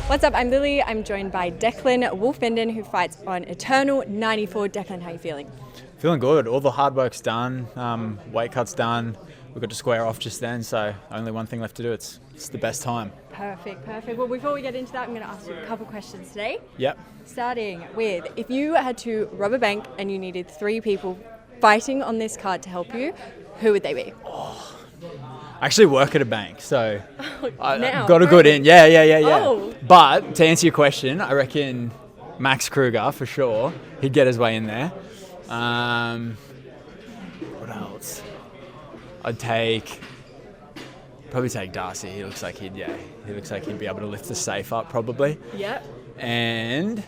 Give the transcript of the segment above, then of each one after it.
What's up? I'm Lily. I'm joined by Declan Wolfinden, who fights on Eternal 94. Declan, how are you feeling? Feeling good. All the hard work's done. Weight cut's done. We've got to square off just then, so only one thing left to do. It's the best time. Perfect. Well, before we get into that, I'm going to ask you a couple questions today. Yep. Starting with, if you had to rob a bank and you needed 3 people fighting on this card to help you, who would they be? I actually work at a bank, so Now, I've got a good in. Yeah. Oh. But to answer your question, I reckon Max Kruger for sure. He'd get his way in there. What else? I'd probably take Darcy. He looks like he'd be able to lift the safe up probably. Yep. And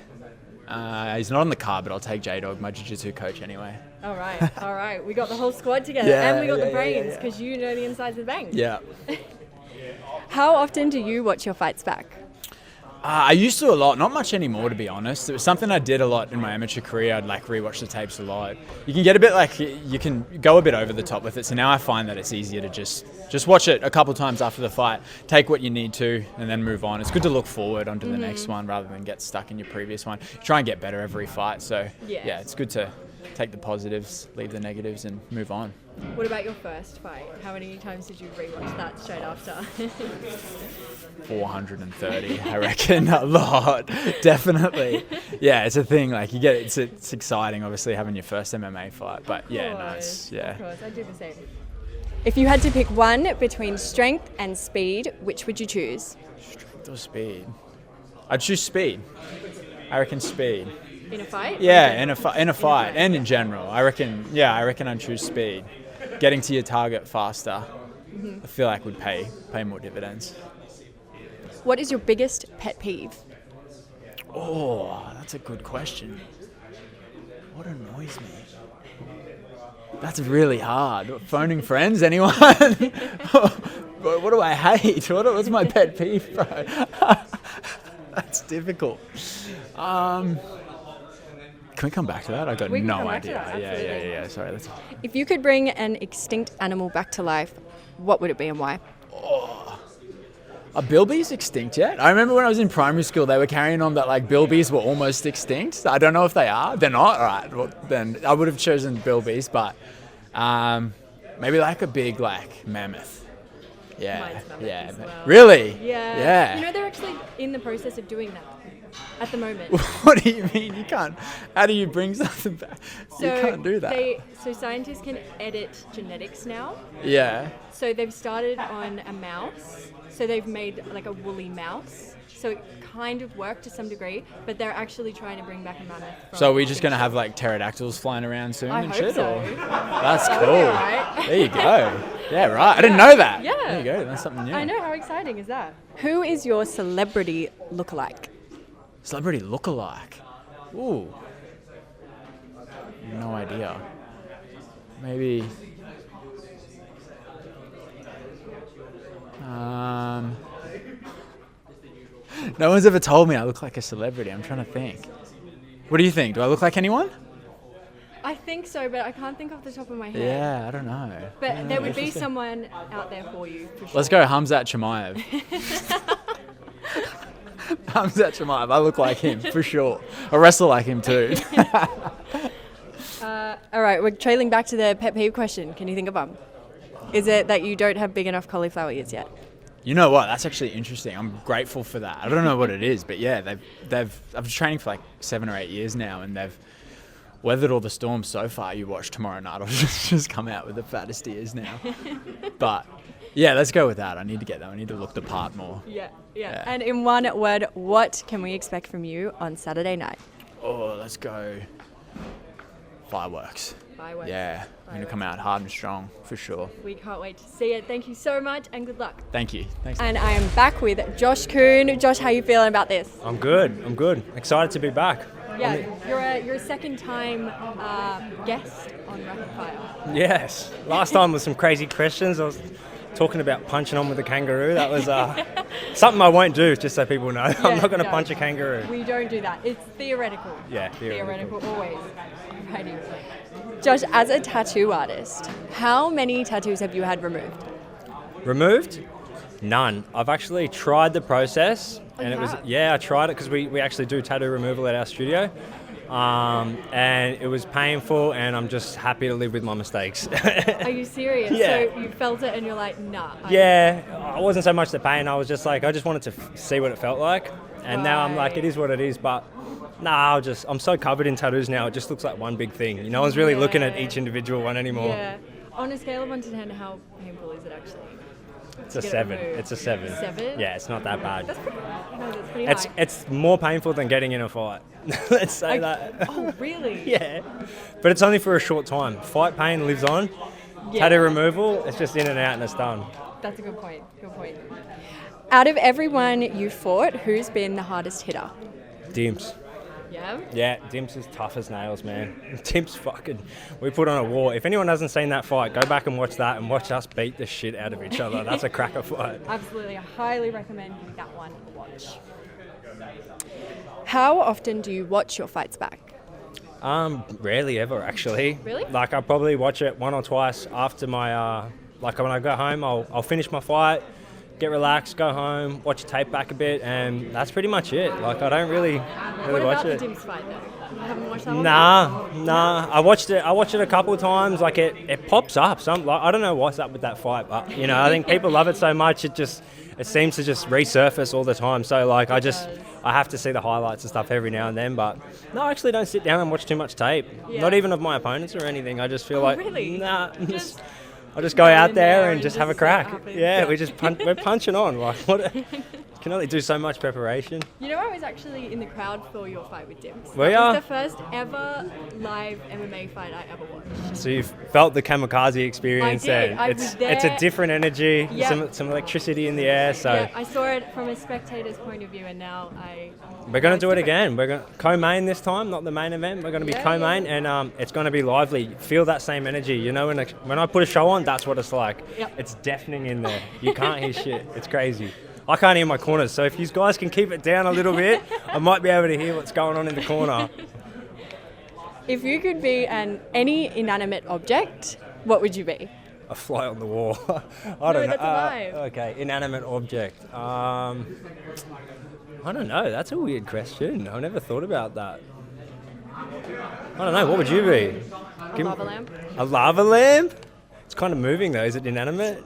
he's not on the card, but I'll take J-Dog, my jiu-jitsu coach anyway. All right. We got the whole squad together, and we got the brains because you know the insides of the bank. Yeah. How often do you watch your fights back? I used to a lot, not much anymore to be honest. It was something I did a lot in my amateur career. I'd rewatch the tapes a lot. You can get a bit you can go a bit over the top with it. So now I find that it's easier to just watch it a couple times after the fight, take what you need to, and then move on. It's good to look forward onto the next one rather than get stuck in your previous one. You try and get better every fight. So yeah, it's good to take the positives, leave the negatives, and move on. What about your first fight? How many times did you rewatch that straight after? 430, I reckon. A lot, definitely. Yeah, it's a thing. You get it's exciting, obviously, having your first MMA fight. But Of course, I do the same. If you had to pick one between strength and speed, which would you choose? Strength or speed? I'd choose speed. I reckon speed. In a fight? Yeah, in a fight and in general. I reckon I'd choose speed. Getting to your target faster, I feel like would pay more dividends. What is your biggest pet peeve? Oh, that's a good question. What annoys me? That's really hard. Phoning friends, anyone? What do I hate? What's my pet peeve, bro? That's difficult. Can we come back to that? I got no idea. Yeah. Sorry. If you could bring an extinct animal back to life, what would it be and why? Are bilbies extinct yet? I remember when I was in primary school, they were carrying on that bilbies were almost extinct. I don't know if they are. They're not. All right. Well, then I would have chosen bilbies, but maybe a big mammoth. Yeah. As well. Really? Yeah. You know, they're actually in the process of doing that at the moment. What do you mean? You can't. How do you bring something back? You can't do that. So scientists can edit genetics now. Yeah. So they've started on a mouse. So they've made a woolly mouse. So it kind of worked to some degree, but they're actually trying to bring back a mammoth. So are we just going to have pterodactyls flying around soon I and hope shit? so. That's cool. Right. There you go. Yeah, right. I didn't know that. Yeah. There you go. That's something new. I know. How exciting is that? Who is your celebrity lookalike? Celebrity lookalike? Ooh. No idea. Maybe. No one's ever told me I look like a celebrity. I'm trying to think. What do you think? Do I look like anyone? I think so, but I can't think off the top of my head. Yeah, I don't know. But there would be someone out there for you, for sure. Let's go Hamzat Chimaev. Hamzat Chimaev. I look like him, for sure. I wrestle like him too. All right, we're trailing back to the pet peeve question. Can you think of one? Is it that you don't have big enough cauliflower ears yet? You know what? That's actually interesting. I'm grateful for that. I don't know what it is, but yeah, I've been training for 7 or 8 years now, and they've weathered all the storms so far. You watch tomorrow night, I'll just come out with the fattest ears now. But yeah, let's go with that. I need to get them. I need to look the part more. Yeah. And in one word, what can we expect from you on Saturday night? Oh, let's go. Fireworks. Yeah, I'm going to come out hard and strong, for sure. We can't wait to see it. Thank you so much, and good luck. Thank you. Thanks. And I am back with Josh Kuhne. Josh, how are you feeling about this? I'm good. Excited to be back. Yeah, you're a second-time guest on Rapid Fire. Yes. Last time was some crazy questions. I was talking about punching on with a kangaroo. That was something I won't do, just so people know. I'm not going to punch a kangaroo. We don't do that. It's theoretical. Yeah, theoretical always. Alrighty. Josh, as a tattoo artist, how many tattoos have you had removed? Removed? None. I've actually tried the process, and you it was have? I tried it because we actually do tattoo removal at our studio, and it was painful, and I'm just happy to live with my mistakes. Are you serious? Yeah. So you felt it and you're like, nah. Yeah, it wasn't so much the pain. I was just like, I just wanted to see what it felt like, and now I'm like, it is what it is. But nah, I'm so covered in tattoos now. It just looks like one big thing. No one's really looking at each individual one anymore. Yeah. On a scale of 1 to 10, how painful is it actually? It's a 7. It's a 7. 7? Yeah, it's not that bad. That's pretty high. It's more painful than getting in a fight. Let's say that. Oh, really? Yeah. But it's only for a short time. Fight pain lives on. Yeah. Tattoo removal, it's just in and out and it's done. That's a good point. Good point. Out of everyone you fought, who's been the hardest hitter? Dimps. Yeah? Yeah, Dimps is tough as nails, man. Dimps we put on a war. If anyone hasn't seen that fight, go back and watch that and watch us beat the shit out of each other. That's a cracker fight. Absolutely. I highly recommend you that one to watch. How often do you watch your fights back? Rarely ever, actually. Really? Like, I probably watch it 1 or twice after my, like when I go home, I'll finish my fight, get relaxed, go home, watch the tape back a bit, and that's pretty much it. Like, I don't really What watch about it. the Dimps fight though? You haven't watched that one? Nah. I watched it a couple of times. Like it pops up. I don't know what's up with that fight, but I think people love it so much. It seems to just resurface all the time. So like I have to see the highlights and stuff every now and then. But no, I actually don't sit down and watch too much tape. Yeah. Not even of my opponents or anything. I just feel like really? nah. Just I'll just go out there and just just have a see what crack. happens. Yeah, we're punching on. Like can only do so much preparation. You know, I was actually in the crowd for your fight with Dimps. Were It ya? was the first ever live MMA fight I ever watched. So you've felt the kamikaze experience. I did. And I it's was there. it's a different energy, Yeah. some electricity in the air. So Yeah, I saw it from a spectator's point of view, and now we're going it's to do it different. again. We're going to co-main this time, not the main event. We're going to be Yeah, co-main, and it's going to be lively. Feel that same energy. You know, when I put a show on, that's what it's like. Yep. It's deafening in there. You can't hear shit. It's crazy. I can't hear my corners, so if you guys can keep it down a little bit, I might be able to hear what's going on in the corner. If you could be any inanimate object, what would you be? A fly on the wall. I don't know. that's alive. Okay, inanimate object. I don't know. That's a weird question. I've never thought about that. I don't know. What would you be? A lava lamp? A lava lamp? It's kind of moving though. Is it inanimate?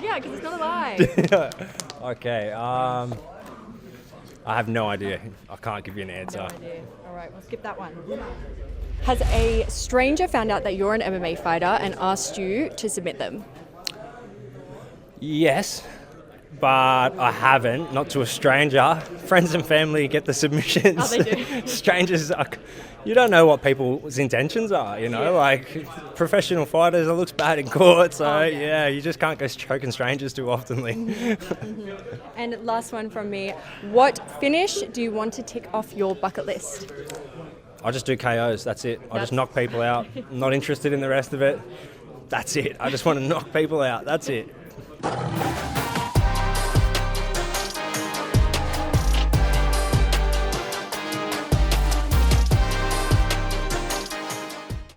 Yeah, because it's not alive. Okay. I have no idea. I can't give you an answer. No idea. All right, we'll skip that one. Has a stranger found out that you're an MMA fighter and asked you to submit them? Yes, but I haven't. Not to a stranger. Friends and family get the submissions. Oh, they do. Strangers, you don't know what people's intentions are. Yeah. Like professional fighters, it looks bad in court. So yeah. you just can't go choking strangers too oftenly. And last one from me. What finish do you want to tick off your bucket list? I just do KOs. That's it. I just knock people out. I'm not interested in the rest of it. That's it. I just want to knock people out. That's it.